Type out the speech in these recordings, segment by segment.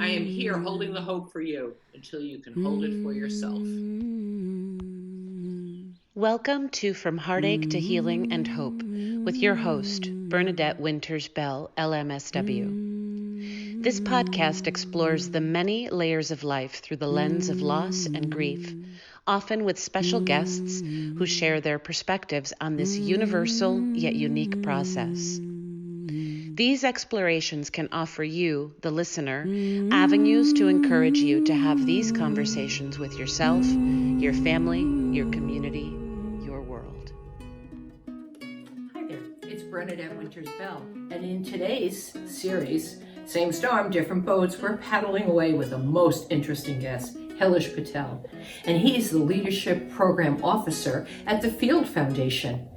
I am here holding the hope for you until you can hold it for yourself. Welcome to From Heartache to Healing and Hope with your host, Bernadette Winters Bell, LMSW. This podcast explores the many layers of life through the lens of loss and grief, often with special guests who share their perspectives on this universal yet unique process. These explorations can offer you, the listener, avenues to encourage you to have these conversations with yourself, your family, your community, your world. Hi there, it's Bernadette Winters Bell, and in today's series, Same Storm, Different Boats, we're paddling away with a most interesting guest, Hilesh Patel, and he's the Leadership Program Officer at the Field Foundation,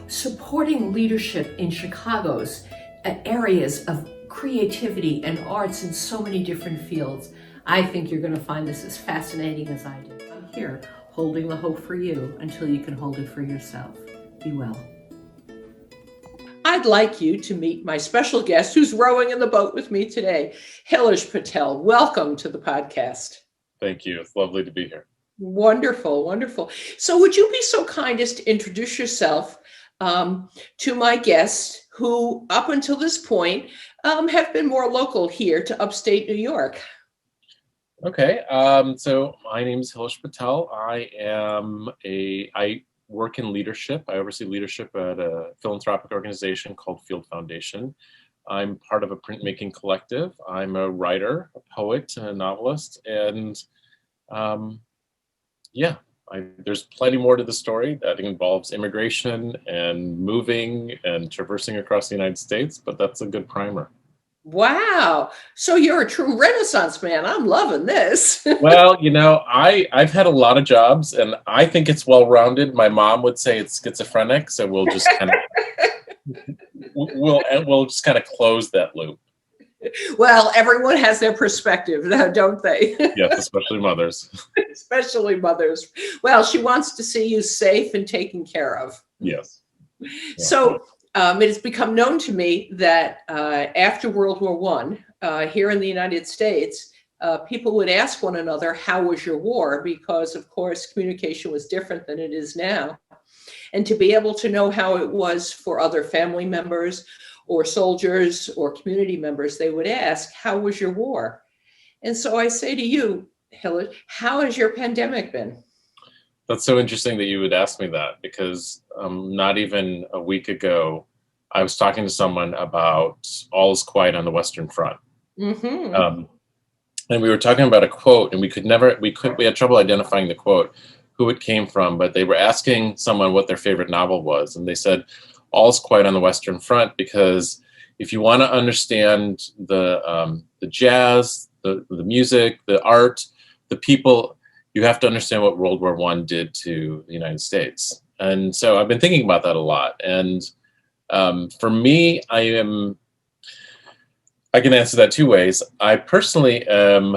supporting leadership in Chicago's areas of creativity and arts in so many different fields. I think you're going to find this as fascinating as I did. I'm here holding the hope for you until you can hold it for yourself. Be well. I'd like you to meet my special guest who's rowing in the boat with me today, Hilesh Patel. Welcome to the podcast. Thank you. It's lovely to be here. Wonderful, wonderful. So would you be so kind as to introduce yourself to my guests who, up until this point, have been more local here to upstate New York? Okay. So my name is Hilesh Patel. I work in leadership. I oversee leadership at a philanthropic organization called Field Foundation. I'm part of a printmaking collective. I'm a writer, a poet, a novelist, and there's plenty more to the story that involves immigration and moving and traversing across the United States, but that's a good primer. Wow. So you're a true Renaissance man. I'm loving this. Well, I've had a lot of jobs and I think it's well-rounded. My mom would say it's schizophrenic, so we'll just kind of close that loop. Well, everyone has their perspective, don't they? Yes, especially mothers. Especially mothers. Well, she wants to see you safe and taken care of. Yes. So it has become known to me that after World War I, here in the United States, people would ask one another, how was your war? Because, of course, communication was different than it is now. And to be able to know how it was for other family members or soldiers or community members, they would ask, how was your war? And so I say to you, Hilesh, how has your pandemic been? That's so interesting that you would ask me that, because not even a week ago, I was talking to someone about All is Quiet on the Western Front. Mm-hmm. And we were talking about a quote, and we had trouble identifying the quote, who it came from, but they were asking someone what their favorite novel was. And they said, All's Quiet on the Western Front, because if you want to understand the jazz, the music, the art, the people, you have to understand what World War I did to the United States. And so I've been thinking about that a lot. And for me, I can answer that two ways. I personally am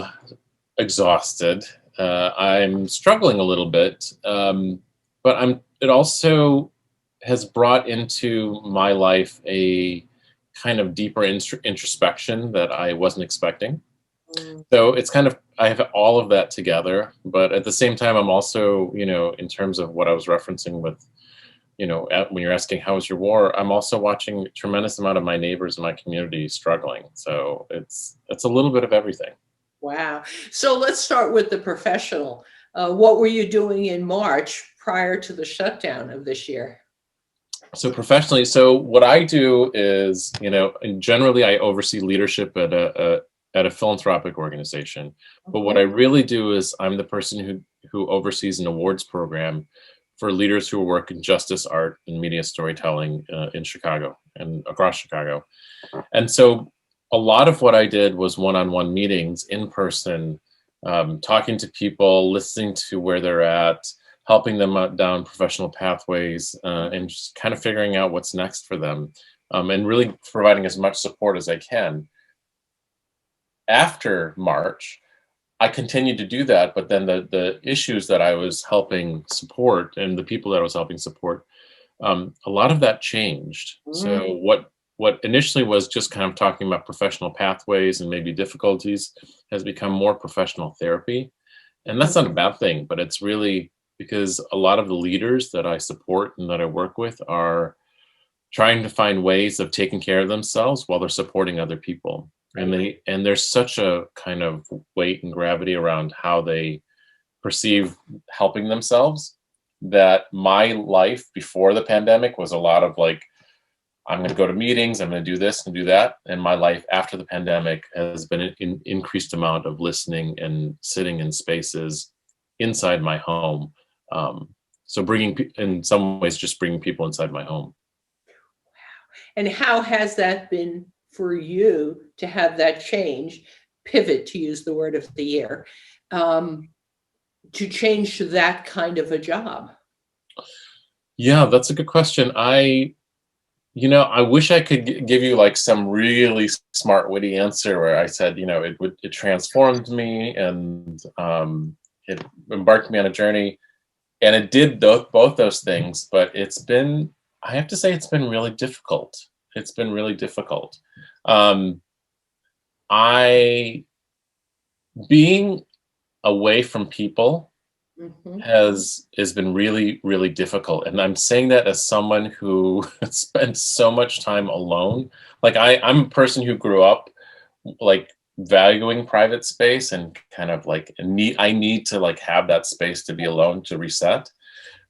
exhausted. I'm struggling a little bit, but it also has brought into my life a kind of deeper introspection that I wasn't expecting. So it's I have all of that together, but at the same time, I'm also, in terms of what I was referencing with, when you're asking, how was your war? I'm also watching a tremendous amount of my neighbors in my community struggling. So it's a little bit of everything. Wow. So let's start with the professional. What were you doing in March prior to the shutdown of this year? So professionally, what I do is, and generally I oversee leadership at a philanthropic organization. But what I really do is I'm the person who oversees an awards program for leaders who work in justice, art, and media storytelling in Chicago and across Chicago. And so a lot of what I did was one-on-one meetings in person, talking to people, listening to where they're at, helping them down professional pathways, and just kind of figuring out what's next for them, and really providing as much support as I can. After March, I continued to do that, but then the issues that I was helping support and the people that I was helping support, a lot of that changed. So what initially was just kind of talking about professional pathways and maybe difficulties has become more professional therapy. And that's not a bad thing, but it's really because a lot of the leaders that I support and that I work with are trying to find ways of taking care of themselves while they're supporting other people. And there's such a kind of weight and gravity around how they perceive helping themselves that my life before the pandemic was a lot of like, I'm going to go to meetings, I'm going to do this and do that. And my life after the pandemic has been an increased amount of listening and sitting in spaces inside my home. So in some ways, just bringing people inside my home. And how has that been for you to have that change, pivot, to use the word of the year, to change to that kind of a job? Yeah, that's a good question. I wish I could give you like some really smart, witty answer where I said, it transformed me and it embarked me on a journey, and it did both those things. But I have to say, it's been really difficult. It's been really difficult. Being away from people has been really, really difficult. And I'm saying that as someone who spent so much time alone. Like I'm a person who grew up like valuing private space and kind of like I need to like have that space to be alone to reset.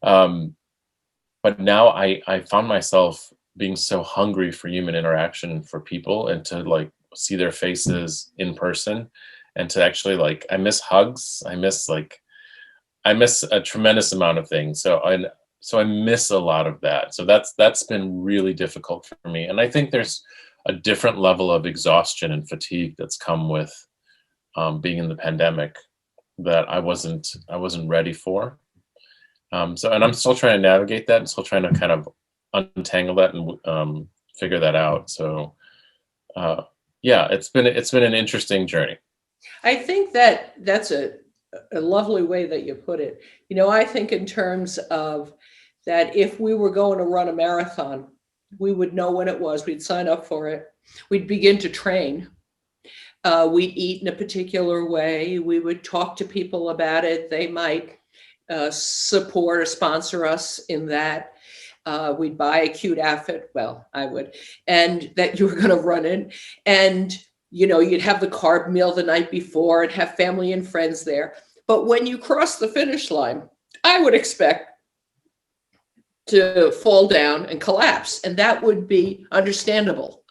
But now I found myself being so hungry for human interaction, for people, and to like see their faces in person, and to actually like, I miss hugs. I miss a tremendous amount of things. So I miss a lot of that. So that's been really difficult for me. And I think there's a different level of exhaustion and fatigue that's come with being in the pandemic that I wasn't ready for. And I'm still trying to navigate that and still trying to kind of untangle that and figure that out. So yeah, it's been an interesting journey. I think that's a lovely way that you put it. I think in terms of that, if we were going to run a marathon, we would know when it was, we'd sign up for it, we'd begin to train, we'd eat in a particular way, we would talk to people about it, they might support or sponsor us in that. We'd buy a cute outfit, well, I would, and that you were going to run in, and you'd have the carb meal the night before and have family and friends there. But when you cross the finish line, I would expect to fall down and collapse. And that would be understandable.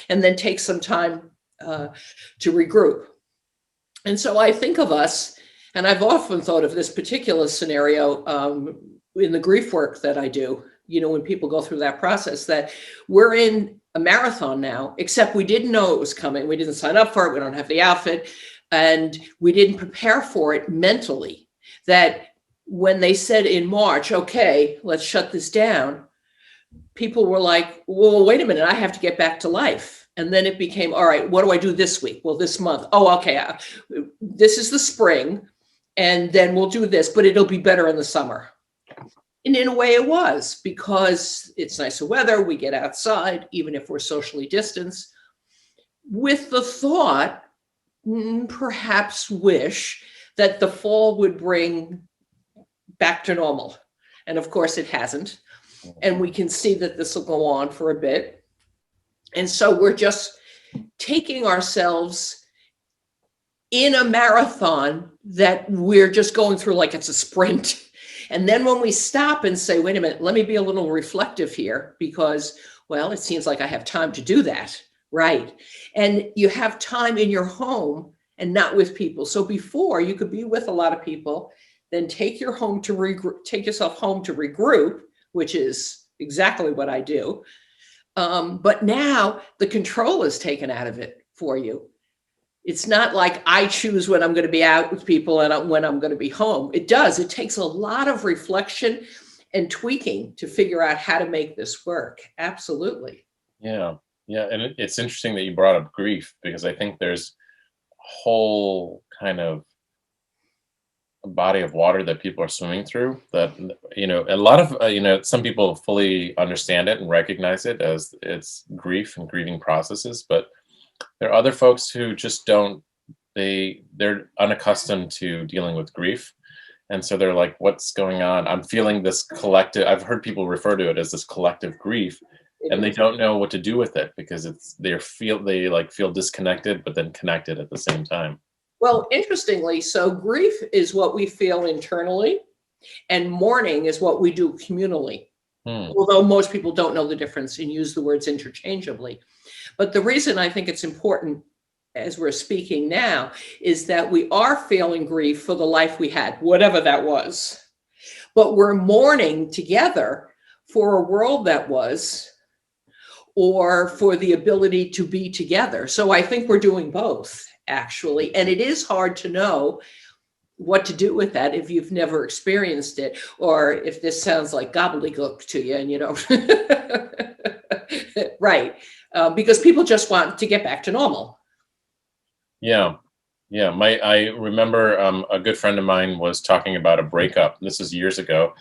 And then take some time to regroup. And so I think of us, and I've often thought of this particular scenario in the grief work that I do, when people go through that process, that we're in a marathon now, except we didn't know it was coming. We didn't sign up for it. We don't have the outfit. And we didn't prepare for it mentally. That when they said in March, okay, let's shut this down, people were like, well, wait a minute, I have to get back to life. And then it became, all right, what do I do this week? Well, this month. Oh, okay, this is the spring. And then we'll do this, but it'll be better in the summer. And in a way it was, because it's nicer weather, we get outside, even if we're socially distanced, with the thought, perhaps wish, that the fall would bring back to normal. And of course it hasn't. And we can see that this will go on for a bit. And so we're just taking ourselves in a marathon that we're just going through like it's a sprint. And then when we stop and say, wait a minute, let me be a little reflective here, because, well, it seems like I have time to do that, right? And you have time in your home and not with people. So before, you could be with a lot of people, then take yourself home to regroup, which is exactly what I do. But now the control is taken out of it for you. It's not like I choose when I'm going to be out with people and when I'm going to be home. It takes a lot of reflection and tweaking to figure out how to make this work. Absolutely. Yeah. And it's interesting that you brought up grief, because I think there's a whole kind of body of water that people are swimming through, that, a lot of, some people fully understand it and recognize it as it's grief and grieving processes, but there are other folks who just don't, they're unaccustomed to dealing with grief. And so they're like, what's going on? I'm feeling this collective, I've heard people refer to it as this collective grief, and they don't know what to do with it because they feel disconnected, but then connected at the same time. Well, interestingly, so grief is what we feel internally, and mourning is what we do communally. Although most people don't know the difference and use the words interchangeably. But the reason I think it's important as we're speaking now is that we are feeling grief for the life we had, whatever that was. But we're mourning together for a world that was, or for the ability to be together. So I think we're doing both, actually. And it is hard to know what to do with that if you've never experienced it, or if this sounds like gobbledygook to you and you don't. Right. Because people just want to get back to normal. Yeah. I remember a good friend of mine was talking about a breakup. This is years ago.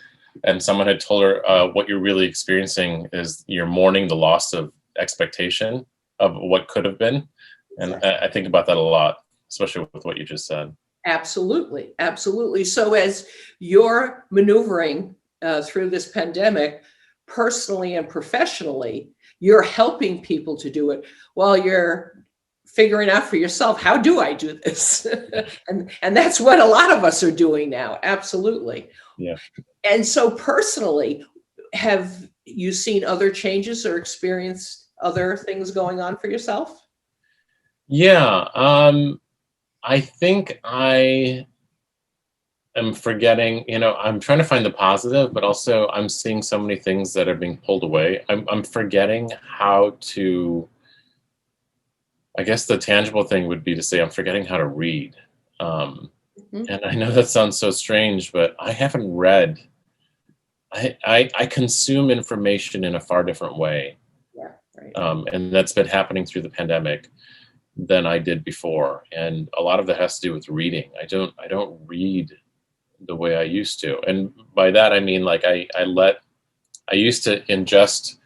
And someone had told her, what you're really experiencing is you're mourning the loss of expectation of what could have been. And I think about that a lot, especially with what you just said. Absolutely. Absolutely. So as you're maneuvering through this pandemic, personally and professionally, you're helping people to do it while you're figuring out for yourself, how do I do this? and that's what a lot of us are doing now. Absolutely. Yeah. And so personally, have you seen other changes or experienced other things going on for yourself? Yeah. I think I am forgetting, I'm trying to find the positive, but also I'm seeing so many things that are being pulled away. I'm forgetting how to, I guess the tangible thing would be to say I'm forgetting how to read. And I know that sounds so strange, but I haven't read. I consume information in a far different way. Yeah, right. And that's been happening through the pandemic than I did before. And a lot of that has to do with reading. I don't read the way I used to. And by that, I mean, like I used to ingest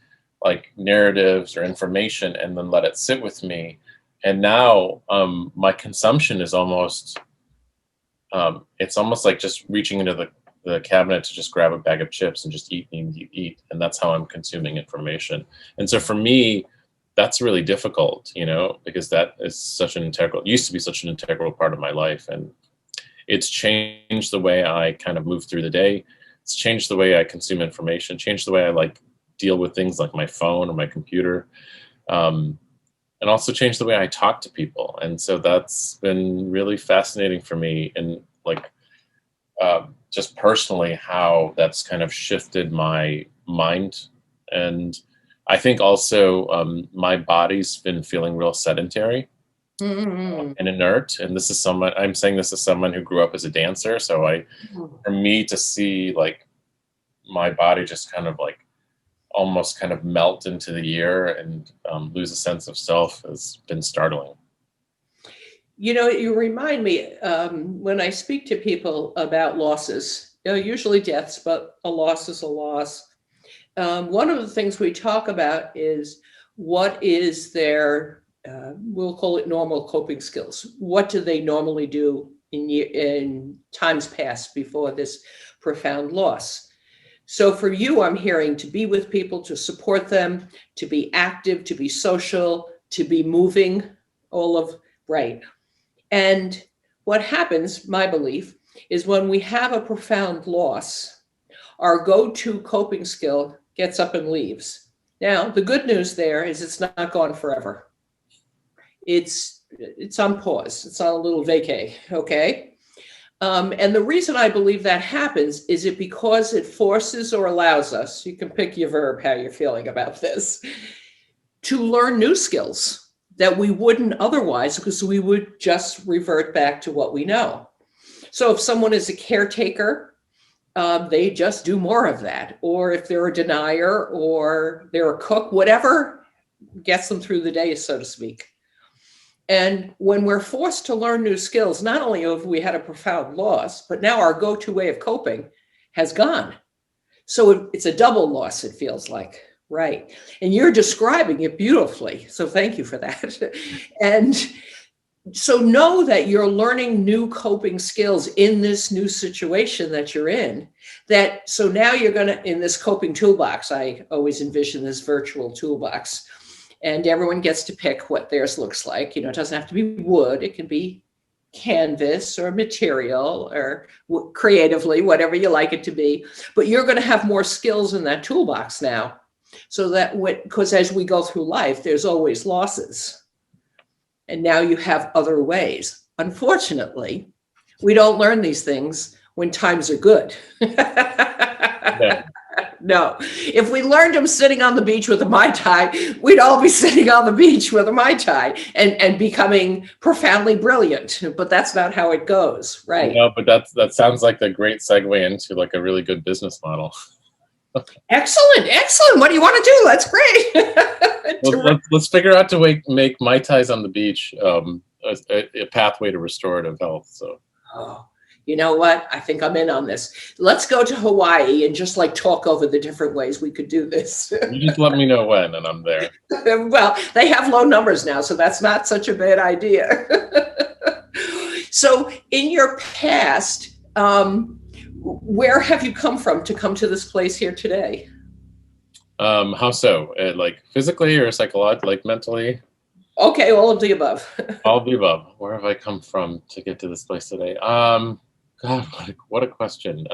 like narratives or information and then let it sit with me. And now my consumption is almost, it's almost like just reaching into the cabinet to just grab a bag of chips and just eat. And that's how I'm consuming information. And so for me, that's really difficult, because that is used to be such an integral part of my life. And it's changed the way I kind of move through the day. It's changed the way I consume information, changed the way I deal with things like my phone or my computer. And also changed the way I talk to people. And so that's been really fascinating for me. And just personally, how that's kind of shifted my mind. And I think also my body's been feeling real sedentary and inert. And I'm saying this as someone who grew up as a dancer. So for me to see my body just kind of almost kind of melt into the air and lose a sense of self has been startling. You remind me when I speak to people about losses, usually deaths, but a loss is a loss. One of the things we talk about is what is their, we'll call it normal coping skills. What do they normally do in times past before this profound loss? So for you, I'm hearing to be with people, to support them, to be active, to be social, to be moving, right. And what happens, my belief, is when we have a profound loss, our go-to coping skill gets up and leaves. Now, the good news there is it's not gone forever. It's on pause. It's on a little vacay, okay? And the reason I believe that happens is because it forces or allows us, you can pick your verb, how you're feeling about this, to learn new skills that we wouldn't otherwise, because we would just revert back to what we know. So if someone is a caretaker, they just do more of that. Or if they're a denier or they're a cook, whatever gets them through the day, so to speak. And when we're forced to learn new skills, not only have we had a profound loss, but now our go-to way of coping has gone. So it's a double loss, it feels like, right? And you're describing it beautifully. So thank you for that. And so know that you're learning new coping skills in this new situation that you're in. That so now you're going to, in this coping toolbox, I always envision this virtual toolbox, and everyone gets to pick what theirs looks like. You know, it doesn't have to be wood. It can be canvas or material or creatively, whatever you like it to be. But you're going to have more skills in that toolbox now. So that because as we go through life, there's always losses. And now you have other ways. Unfortunately, we don't learn these things when times are good. No. If we learned them sitting on the beach with a Mai Tai, we'd all be sitting on the beach with a Mai Tai and becoming profoundly brilliant. But that's not how it goes, right? No, but that sounds like a great segue into like a really good business model. Excellent. What do you want to do? That's great. Well, let's figure out to make Mai Tais on the beach a pathway to restorative health. So, you know what? I think I'm in on this. Let's go to Hawaii and just like talk over the different ways we could do this. You just let me know when, and I'm there. Well, they have low numbers now, so that's not such a bad idea. So, in your past, where have you come from to come to this place here today? How so? Like physically or psychologically, like mentally? Okay, all of the above. All of the above. Where have I come from to get to this place today? God, what a question.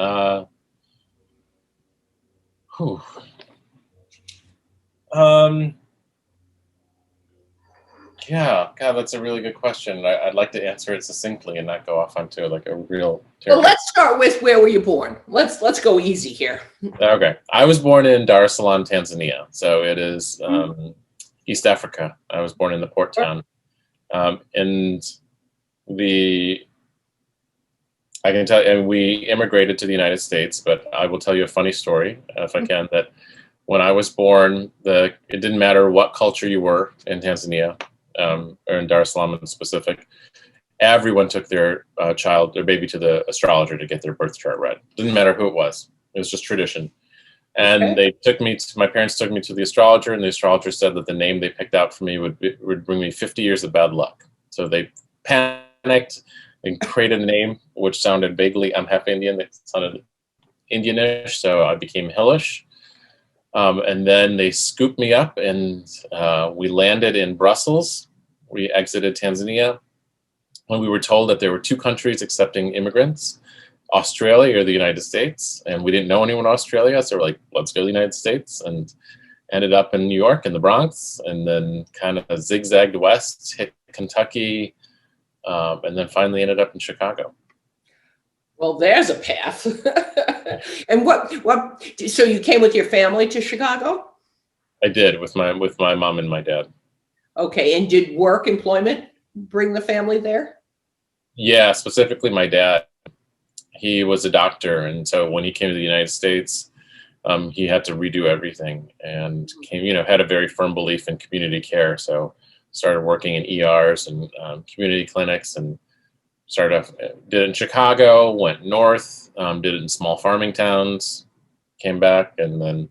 Yeah, God, that's a really good question. I'd like to answer it succinctly and not go off onto like a real. Well, let's start with where were you born? Let's go easy here. Okay, I was born in Dar es Salaam, Tanzania. So it is East Africa. I was born in the port town, and I can tell you, and we immigrated to the United States. But I will tell you a funny story, if I can. That when I was born, it didn't matter what culture you were in Tanzania. Or in Dar es Salaam in specific, everyone took their baby to the astrologer to get their birth chart read. Didn't matter who it was. It was just tradition. And my parents took me to the astrologer, and the astrologer said that the name they picked out for me would bring me 50 years of bad luck. So they panicked and created a name which sounded vaguely, I'm half Indian, it sounded Indianish, so I became Hilesh. And then they scooped me up, and we landed in Brussels. We exited Tanzania when we were told that there were two countries accepting immigrants, Australia or the United States. And we didn't know anyone in Australia, so we're like, let's go to the United States, and ended up in New York in the Bronx, and then kind of zigzagged west, hit Kentucky, and then finally ended up in Chicago. Well, there's a path. And so you came with your family to Chicago? I did, with my mom and my dad. Okay, and did employment bring the family there? Yeah, specifically my dad. He was a doctor, and so when he came to the United States, he had to redo everything, and had a very firm belief in community care. So started working in ERs and community clinics, and did it in Chicago, went north, did it in small farming towns, came back, and then,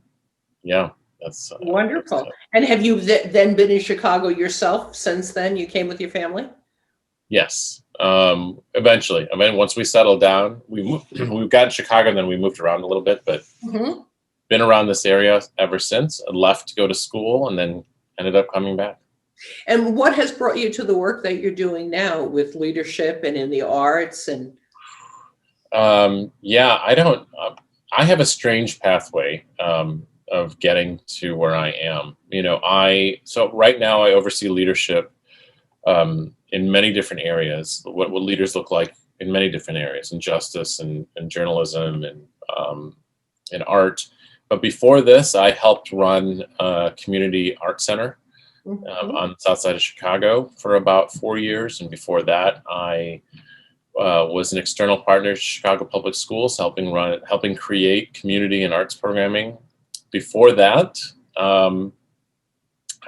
that's wonderful. And have you then been in Chicago yourself since then? You came with your family? Yes. Eventually. I mean, once we settled down, we got in Chicago, and then we moved around a little bit, but been around this area ever since. I left to go to school, and then ended up coming back. And what has brought you to the work that you're doing now with leadership and in the arts? And I have a strange pathway of getting to where I am. So right now I oversee leadership in many different areas. What leaders look like in many different areas, in justice and journalism and in art. But before this, I helped run a community art center on the south side of Chicago for about 4 years. And before that, I was an external partner to Chicago Public Schools, helping create community and arts programming. Before that, I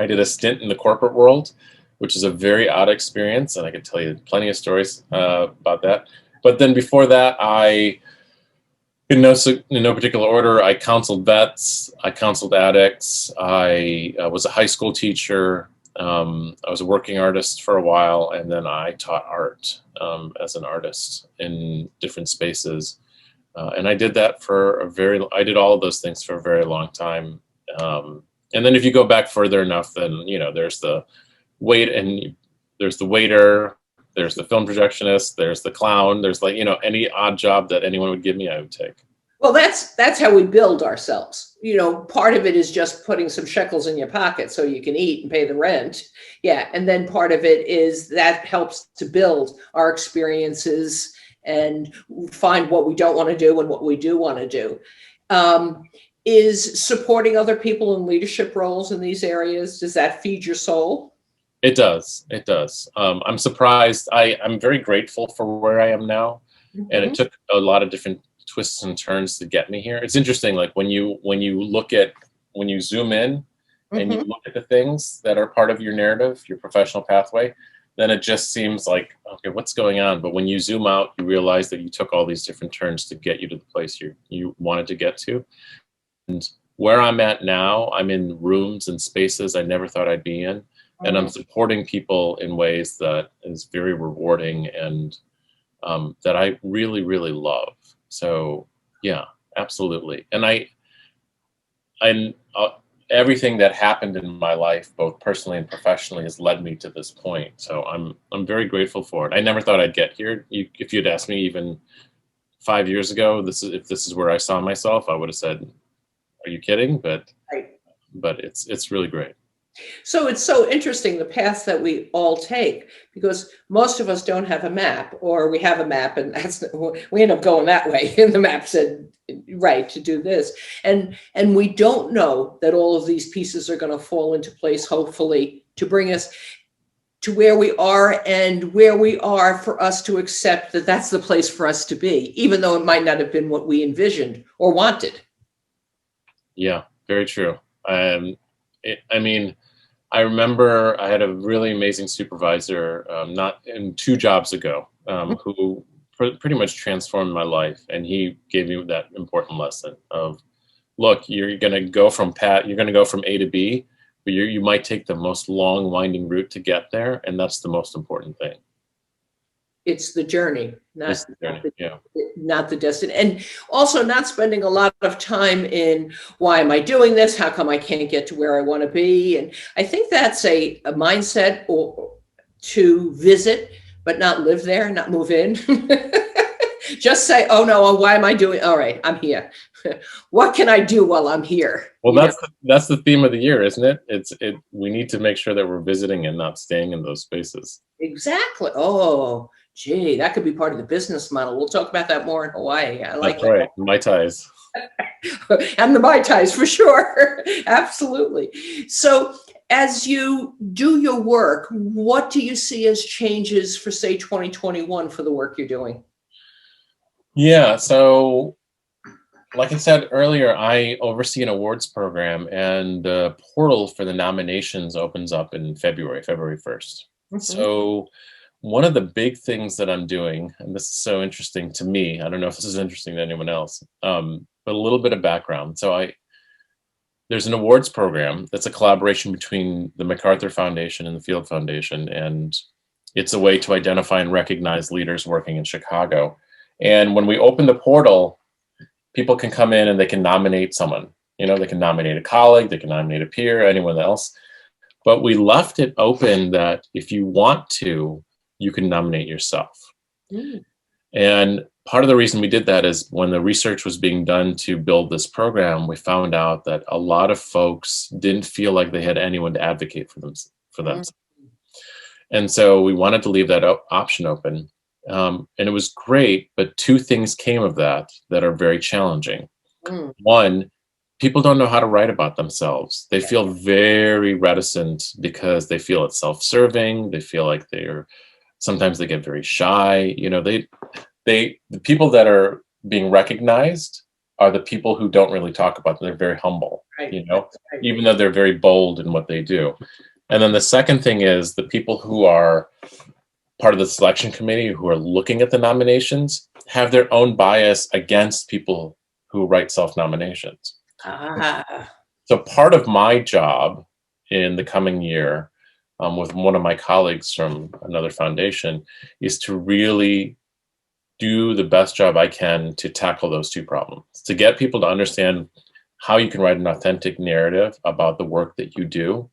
did a stint in the corporate world, which is a very odd experience, and I could tell you plenty of stories about that. But then before that, in no particular order, I counseled vets, I counseled addicts, I was a high school teacher, I was a working artist for a while, and then I taught art as an artist in different spaces. And I did that I did all of those things for a very long time. And then if you go back further enough, then, there's the there's the waiter, there's the film projectionist, there's the clown, there's any odd job that anyone would give me, I would take. Well, that's how we build ourselves. Part of it is just putting some shekels in your pocket so you can eat and pay the rent. Yeah. And then part of it is that helps to build our experiences and find what we don't want to do and what we do want to do. Is supporting other people in leadership roles in these areas, does that feed your soul? It does. It does. I'm surprised. I'm very grateful for where I am now. Mm-hmm. And it took a lot of different twists and turns to get me here. It's interesting, like when you zoom in and you look at the things that are part of your narrative, your professional pathway, then it just seems like, okay, what's going on? But when you zoom out, you realize that you took all these different turns to get you to the place you wanted to get to. And where I'm at now, I'm in rooms and spaces I never thought I'd be in. And I'm supporting people in ways that is very rewarding and that I really, really love. So yeah, absolutely. And everything that happened in my life, both personally and professionally, has led me to this point. So I'm very grateful for it. I never thought I'd get here. If you'd asked me even 5 years ago, if this is where I saw myself, I would have said, "Are you kidding?" But it's really great. So it's so interesting, the paths that we all take, because most of us don't have a map, or we have a map and we end up going that way. And the map said, right, to do this. And we don't know that all of these pieces are going to fall into place, hopefully, to bring us to where we are, and where we are for us to accept that that's the place for us to be, even though it might not have been what we envisioned or wanted. Yeah, very true. I remember I had a really amazing supervisor, not in 2 jobs ago, who pretty much transformed my life. And he gave me that important lesson of, look, you're going to go from A to B, but you might take the most long, winding route to get there. And that's the most important thing. It's the journey, not the destiny. And also not spending a lot of time in, why am I doing this? How come I can't get to where I want to be? And I think that's a mindset to visit, but not live there, not move in. Just say, oh no, why am I doing? All right, I'm here. What can I do while I'm here? Well, that's the theme of the year, isn't it? We need to make sure that we're visiting and not staying in those spaces. Exactly. Oh, gee, that could be part of the business model. We'll talk about that more in Hawaii. I like That's right. Mai Tais. And the Mai Tais for sure. Absolutely. So as you do your work, what do you see as changes for, say, 2021 for the work you're doing? Yeah. So like I said earlier, I oversee an awards program, and the portal for the nominations opens up in February 1st. Mm-hmm. So one of the big things that I'm doing, and this is so interesting to me, I don't know if this is interesting to anyone else, but a little bit of background. So there's an awards program that's a collaboration between the MacArthur Foundation and the Field Foundation, and it's a way to identify and recognize leaders working in Chicago. And when we open the portal, people can come in and they can nominate someone. They can nominate a colleague, they can nominate a peer, anyone else. But we left it open that if you want to, you can nominate yourself. Mm. And part of the reason we did that is when the research was being done to build this program, we found out that a lot of folks didn't feel like they had anyone to advocate for them. Mm. And so we wanted to leave that option open. And it was great, but 2 things came of that are very challenging. Mm. One, people don't know how to write about themselves. They feel very reticent because they feel it's self-serving. They feel like sometimes they get very shy. The people that are being recognized are the people who don't really talk about them. They're very humble, right. Even though they're very bold in what they do. And then the second thing is the people who are part of the selection committee who are looking at the nominations have their own bias against people who write self-nominations. Ah, So part of my job in the coming year with one of my colleagues from another foundation is to really do the best job I can to tackle those two problems, to get people to understand how you can write an authentic narrative about the work that you do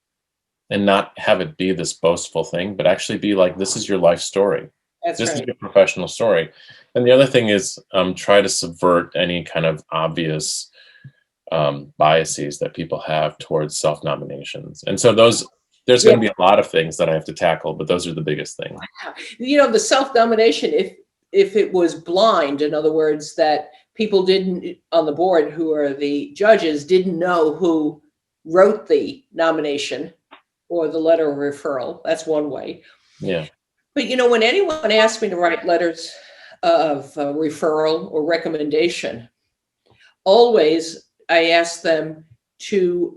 and not have it be this boastful thing, but actually be like, this is your life story. that's This is right. your professional story. And the other thing is try to subvert any kind of obvious biases that people have towards self-nominations. And so there's going to be a lot of things that I have to tackle, but those are the biggest things. The self-domination, if it was blind, in other words, that people didn't on the board who are the judges didn't know who wrote the nomination or the letter of referral, that's one way. Yeah. But when anyone asks me to write letters of referral or recommendation, always I ask them to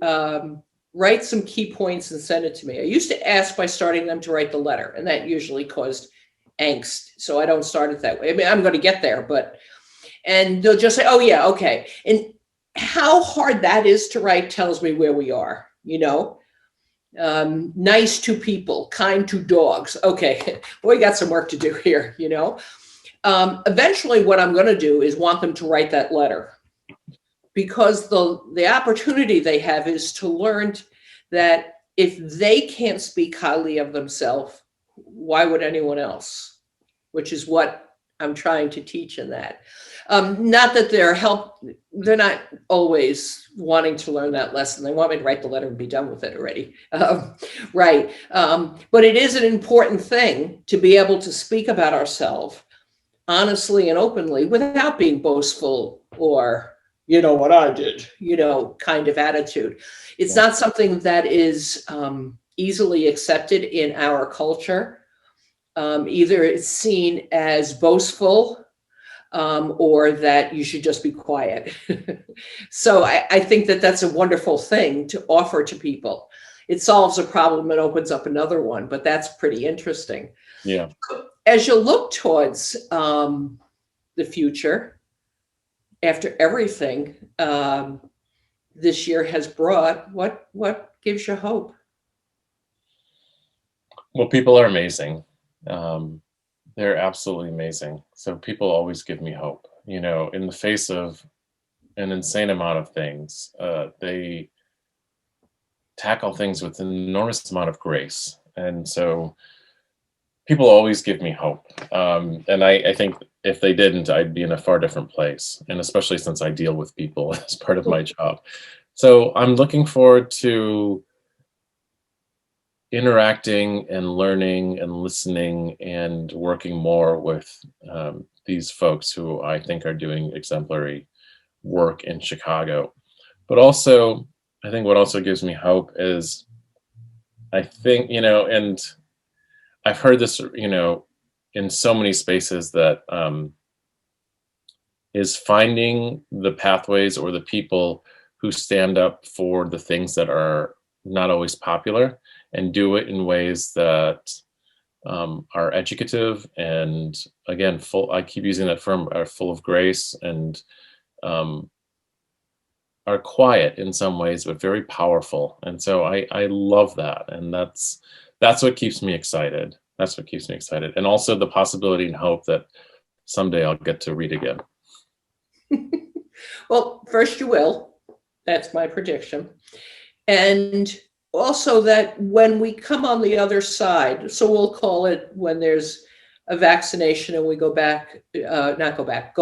write some key points and send it to me. I used to ask by starting them to write the letter, and that usually caused angst. So I don't start it that way. I mean, I'm going to get there, and they'll just say, oh yeah, okay. And how hard that is to write tells me where we are, nice to people, kind to dogs. Okay, we got some work to do here, Eventually what I'm going to do is want them to write that letter, because the opportunity they have is to learn that if they can't speak highly of themselves, why would anyone else? Which is what I'm trying to teach in that. Not that they're not always wanting to learn that lesson. They want me to write the letter and be done with it already. Right. But it is an important thing to be able to speak about ourselves honestly and openly without being boastful or, what I did, kind of attitude. It's not something that is easily accepted in our culture. Either it's seen as boastful or that you should just be quiet. So I think that that's a wonderful thing to offer to people. It solves a problem and opens up another one, but that's pretty interesting. Yeah. As you look towards the future, after everything this year has brought, what gives you hope? Well, people are amazing. They're absolutely amazing. So people always give me hope, in the face of an insane amount of things. They tackle things with an enormous amount of grace. And so people always give me hope. And I think if they didn't, I'd be in a far different place. And especially since I deal with people as part of my job. So I'm looking forward to interacting and learning and listening and working more with these folks who I think are doing exemplary work in Chicago. But also, I think what also gives me hope is I think, and I've heard this, in so many spaces that is finding the pathways or the people who stand up for the things that are not always popular and do it in ways that are educative and, again, I keep using that term, are full of grace and are quiet in some ways, but very powerful. And so I love that. And that's what keeps me excited. That's what keeps me excited. And also the possibility and hope that someday I'll get to read again. Well, first you will. That's my prediction. And also that when we come on the other side, so we'll call it when there's a vaccination and we go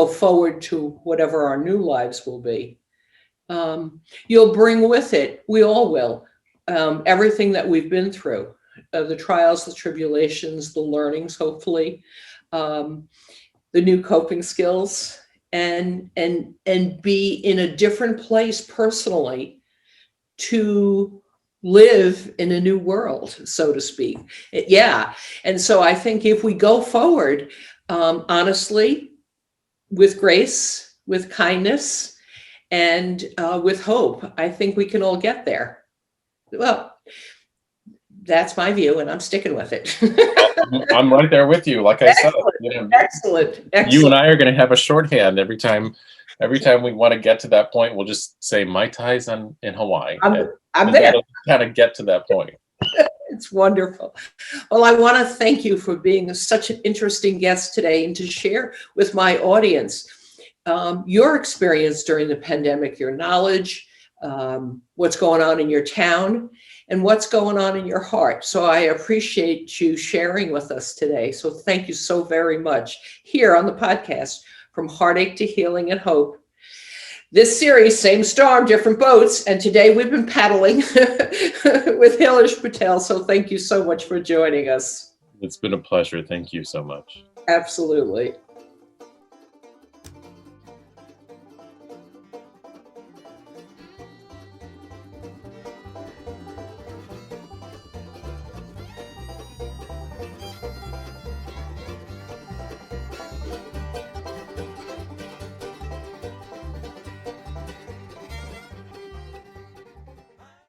forward to whatever our new lives will be. You'll bring with it, we all will, everything that we've been through, the trials, the tribulations, the learnings, hopefully, the new coping skills, and be in a different place personally to live in a new world, so to speak. Yeah. And so I think if we go forward, honestly, with grace, with kindness, and with hope, I think we can all get there. Well, That's my view, and I'm sticking with it. I'm right there with you. Like I said, Excellent. You and I are going to have a shorthand every time we want to get to that point. We'll just say Mai Tai's in Hawaii. I'm there. Kind of get to that point. It's wonderful. Well, I want to thank you for being such an interesting guest today and to share with my audience your experience during the pandemic, your knowledge, what's going on in your town, and what's going on in your heart. So I appreciate you sharing with us today. So thank you so very much here on the podcast, From Heartache to Healing and Hope. This series, same storm, different boats. And today we've been paddling with Hilesh Patel. So thank you so much for joining us. It's been a pleasure. Thank you so much. Absolutely.